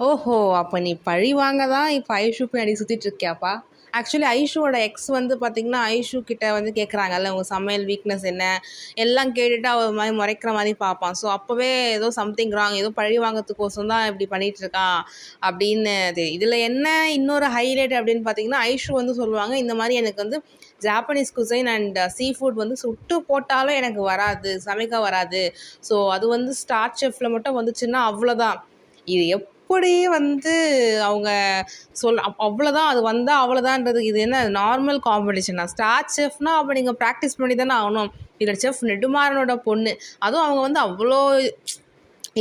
ஓஹோ! அப்ப நீ பழி வாங்க தான் இப்ப ஐஷு பின்னாடி சுத்திட்டு இருக்கியாப்பா? ஆக்சுவலி ஐஷுவோட எக்ஸ் வந்து பார்த்தீங்கன்னா, ஐஷு கிட்ட வந்து கேட்குறாங்கல்ல, உங்க சமையல் வீக்னஸ் என்ன? எல்லாம் கேட்டுட்டு அவ ஒரு மாரி முறைக்கிற மாரி பார்ப்பான். ஸோ, அப்பவே ஏதோ சம்திங் ராங். ஏதோ பழி வாங்கறதுக்கோசரம் தான் இப்படி பண்ணிட்டு இருக்கான் அப்படின்னு இதில என்ன இன்னொரு ஹைலைட் அப்படின்னு பார்த்தீங்கன்னா, ஐஷு வந்து சொல்லுவாங்க, இந்த மாரி எனக்கு வந்து Japanese cuisine and sea food வந்து சுட்டு போட்டாலும் எனக்கு வராது. சமைக்க வராது. ஸோ, அது வந்து ஸ்டார் செஃப்ல மட்டும் வந்துச்சுன்னா அவ்வளோதான். இது எப்படி வந்து அவங்க அவ்வளோதான் அது வந்தா அவ்வளோதான்றது இது என்ன நார்மல் காம்படிஷனா? ஸ்டார் செஃப்னா அப்போ நீங்க பிராக்டிஸ் பண்ணி தானே ஆகணும். இதில செஃப் நெடுமாறனோட பொண்ணு. அதுவும் அவங்க வந்து அவ்வளோ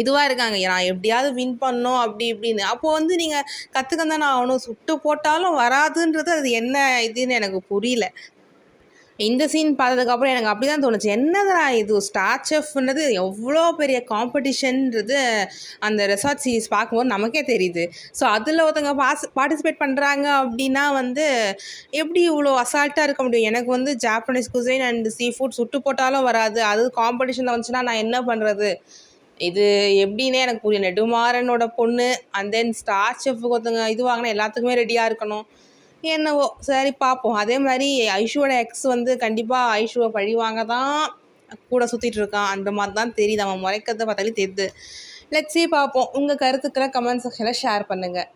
இதுவா இருக்காங்க. நான் எப்படியாவது வின் பண்ணணும் அப்படி இப்படின்னு. அப்போ வந்து நீங்க கத்துக்க தானே ஆகணும். சுட்டு போட்டாலும் வராதுன்றது அது என்ன இதுன்னு எனக்கு புரியல. இந்த சீன் பார்த்ததுக்கப்புறம் எனக்கு அப்படி தான் தோணுச்சு. என்னதுடா இது ஸ்டார் செஃப்ன்றது எவ்வளோ பெரிய காம்படிஷன்ன்றது அந்த ரெசார்ட் சீரிஸ் பார்க்கும்போது நமக்கே தெரியுது. ஸோ அதில் ஒருத்தவங்க பார்ட்டிசிபேட் பண்ணுறாங்க அப்படின்னா வந்து எப்படி இவ்வளோ அசால்ட்டாக இருக்க முடியும்? எனக்கு வந்து Japanese cuisine and sea food சுட்டு போட்டாலும் வராது. அது காம்படிஷனில் வந்துச்சுன்னா நான் என்ன பண்ணுறது? இது எப்படின்னே எனக்கு புரியல. நெடுமாறனோட பொண்ணு அண்ட் தென் ஸ்டார் செஃப்க்கு ஒருத்தவங்க இது வாங்கினா எல்லாத்துக்குமே ரெடியாக இருக்கணும். என்னவோ சரி பார்ப்போம். அதே மாதிரி ஐஷுவோட எக்ஸ் வந்து கண்டிப்பாக ஐஷுவை பழி வாங்க தான் கூட சுற்றிட்டு இருக்கான். அந்த மாதிரி தான் தெரியுது. அவன் முறைக்கிறத பார்த்தாலே தெரியுது. லெட்ஸ் சீ பார்ப்போம். உங்கள் கருத்துக்களை கமெண்ட் செக்ஷனில் ஷேர் பண்ணுங்கள்.